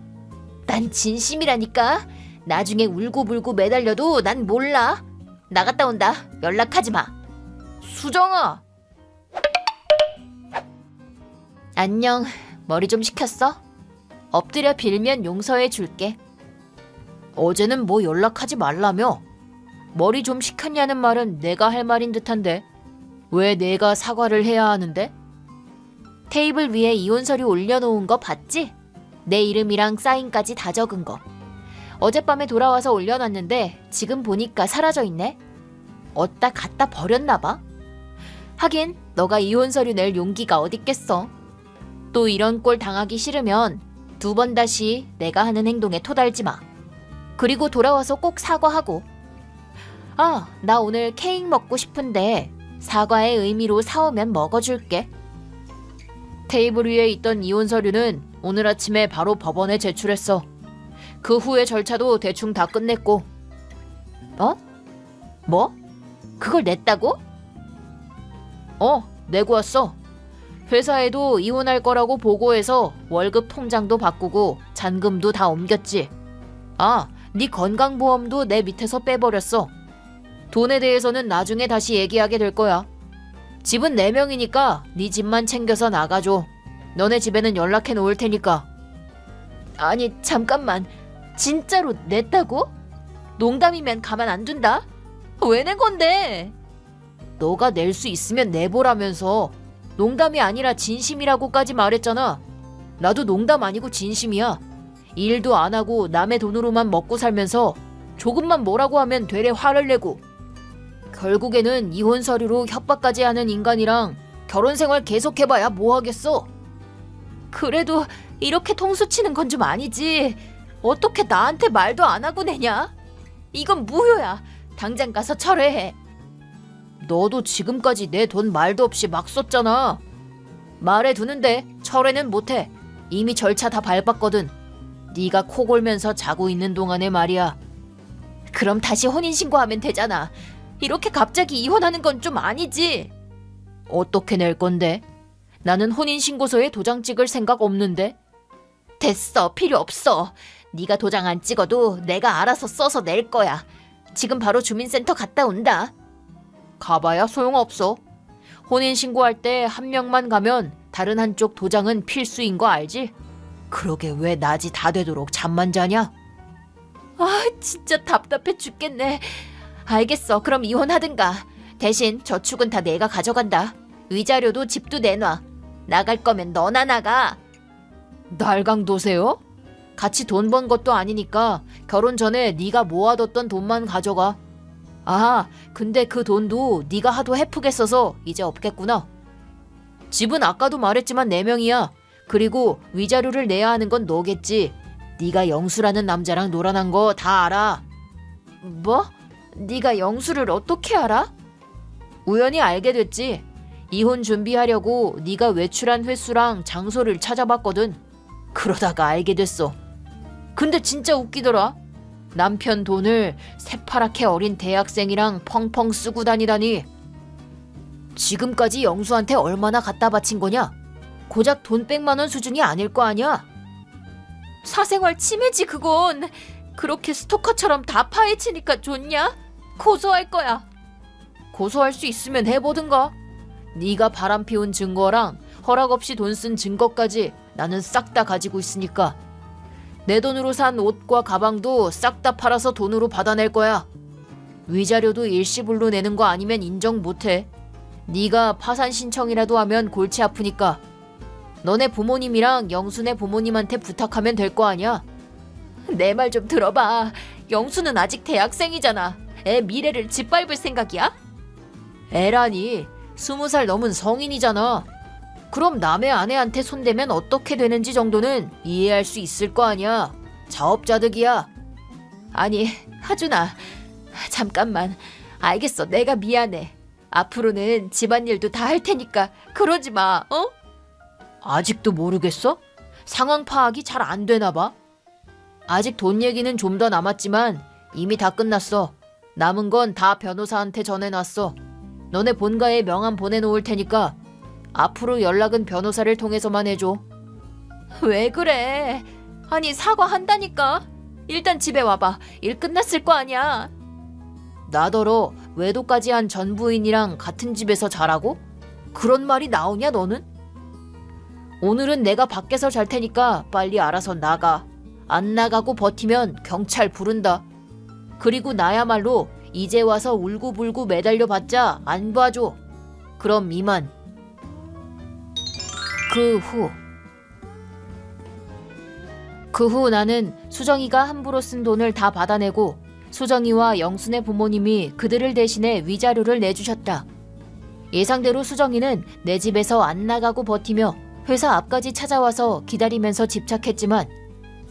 난 진심이라니까. 나중에 울고불고 매달려도 난 몰라. 나갔다 온다. 연락하지 마. 수정아. 안녕. 머리 좀 식혔어? 엎드려 빌면 용서해 줄게. 어제는 뭐 연락하지 말라며? 머리 좀 식혔냐는 말은 내가 할 말인 듯한데 왜 내가 사과를 해야 하는데? 테이블 위에 이혼 서류 올려놓은 거 봤지? 내 이름이랑 사인까지 다 적은 거. 어젯밤에 돌아와서 올려놨는데 지금 보니까 사라져 있네. 어디다 갖다 버렸나 봐. 하긴 너가 이혼 서류 낼 용기가 어딨겠어. 또 이런 꼴 당하기 싫으면 2번 다시 내가 하는 행동에 토달지 마. 그리고 돌아와서 꼭 사과하고. 아, 나 오늘 케이크 먹고 싶은데 사과의 의미로 사오면 먹어줄게. 테이블 위에 있던 이혼 서류는 오늘 아침에 바로 법원에 제출했어. 그 후의 절차도 대충 다 끝냈고. 뭐? 그걸 냈다고? 내고 왔어. 회사에도 이혼할 거라고 보고해서 월급 통장도 바꾸고 잔금도 다 옮겼지. 아, 네 건강보험도 내 밑에서 빼버렸어. 돈에 대해서는 나중에 다시 얘기하게 될 거야. 집은 4명이니까 네 집만 챙겨서 나가줘. 너네 집에는 연락해 놓을 테니까. 아니, 잠깐만. 진짜로 냈다고? 농담이면 가만 안 둔다? 왜 낸 건데? 너가 낼 수 있으면 내보라면서. 농담이 아니라 진심이라고까지 말했잖아. 나도 농담 아니고 진심이야. 일도 안 하고 남의 돈으로만 먹고 살면서 조금만 뭐라고 하면 되레 화를 내고 결국에는 이혼 서류로 협박까지 하는 인간이랑 결혼 생활 계속해봐야 뭐 하겠어. 그래도 이렇게 통수 치는 건 좀 아니지. 어떻게 나한테 말도 안 하고 내냐? 이건 무효야. 당장 가서 철회해. 너도 지금까지 내 돈 말도 없이 막 썼잖아. 말해두는데 철회는 못해. 이미 절차 다 밟았거든. 네가 코 골면서 자고 있는 동안에 말이야. 그럼 다시 혼인신고하면 되잖아. 이렇게 갑자기 이혼하는 건 좀 아니지. 어떻게 낼 건데? 나는 혼인신고서에 도장 찍을 생각 없는데. 됐어, 필요 없어. 네가 도장 안 찍어도 내가 알아서 써서 낼 거야. 지금 바로 주민센터 갔다 온다. 가봐야 소용없어. 혼인신고할 때 한 명만 가면 다른 한쪽 도장은 필수인 거 알지? 그러게 왜 낮이 다 되도록 잠만 자냐? 아, 진짜 답답해 죽겠네. 알겠어. 그럼 이혼하든가. 대신 저축은 다 내가 가져간다. 위자료도 집도 내놔. 나갈 거면 너나 나가. 날강도세요? 같이 돈 번 것도 아니니까 결혼 전에 네가 모아뒀던 돈만 가져가. 아, 근데 그 돈도 네가 하도 헤프게 써서 이제 없겠구나. 집은 아까도 말했지만 4명이야. 그리고 위자료를 내야 하는 건 너겠지. 네가 영수라는 남자랑 놀아난 거 다 알아. 뭐? 네가 영수를 어떻게 알아? 우연히 알게 됐지. 이혼 준비하려고 네가 외출한 횟수랑 장소를 찾아봤거든. 그러다가 알게 됐어. 근데 진짜 웃기더라. 남편 돈을 새파랗게 어린 대학생이랑 펑펑 쓰고 다니다니. 지금까지 영수한테 얼마나 갖다 바친 거냐? 고작 돈 100만 원 수준이 아닐 거 아니야? 사생활 침해지 그건. 그렇게 스토커처럼 다 파헤치니까 좋냐? 고소할 거야. 고소할 수 있으면 해보든가. 네가 바람 피운 증거랑 허락 없이 돈 쓴 증거까지 나는 싹 다 가지고 있으니까. 내 돈으로 산 옷과 가방도 싹 다 팔아서 돈으로 받아낼 거야. 위자료도 일시불로 내는 거 아니면 인정 못해. 네가 파산 신청이라도 하면 골치 아프니까. 너네 부모님이랑 영수네 부모님한테 부탁하면 될 거 아니야? 내 말 좀 들어봐. 영수는 아직 대학생이잖아. 애 미래를 짓밟을 생각이야? 애라니, 20살 넘은 성인이잖아. 그럼 남의 아내한테 손대면 어떻게 되는지 정도는 이해할 수 있을 거 아니야. 자업자득이야. 아니, 하준아, 잠깐만. 알겠어, 내가 미안해. 앞으로는 집안일도 다 할 테니까 그러지 마, 어? 아직도 모르겠어? 상황 파악이 잘 안 되나 봐. 아직 돈 얘기는 좀 더 남았지만 이미 다 끝났어. 남은 건 다 변호사한테 전해놨어. 너네 본가에 명함 보내놓을 테니까 앞으로 연락은 변호사를 통해서만 해줘. 왜 그래? 아니, 사과한다니까. 일단 집에 와봐. 일 끝났을 거 아니야. 나더러 외도까지 한 전 부인이랑 같은 집에서 자라고? 그런 말이 나오냐 너는? 오늘은 내가 밖에서 잘 테니까 빨리 알아서 나가. 안 나가고 버티면 경찰 부른다. 그리고 나야말로 이제 와서 울고불고 매달려 봤자 안 봐줘. 그럼 이만. 그 후 나는 수정이가 함부로 쓴 돈을 다 받아내고 수정이와 영순의 부모님이 그들을 대신해 위자료를 내주셨다. 예상대로 수정이는 내 집에서 안 나가고 버티며 회사 앞까지 찾아와서 기다리면서 집착했지만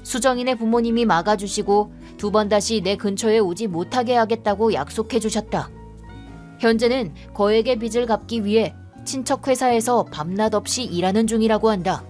수정이네 부모님이 막아주시고 2번 다시 내 근처에 오지 못하게 하겠다고 약속해주셨다. 현재는 거액의 빚을 갚기 위해 친척 회사에서 밤낮 없이 일하는 중이라고 한다.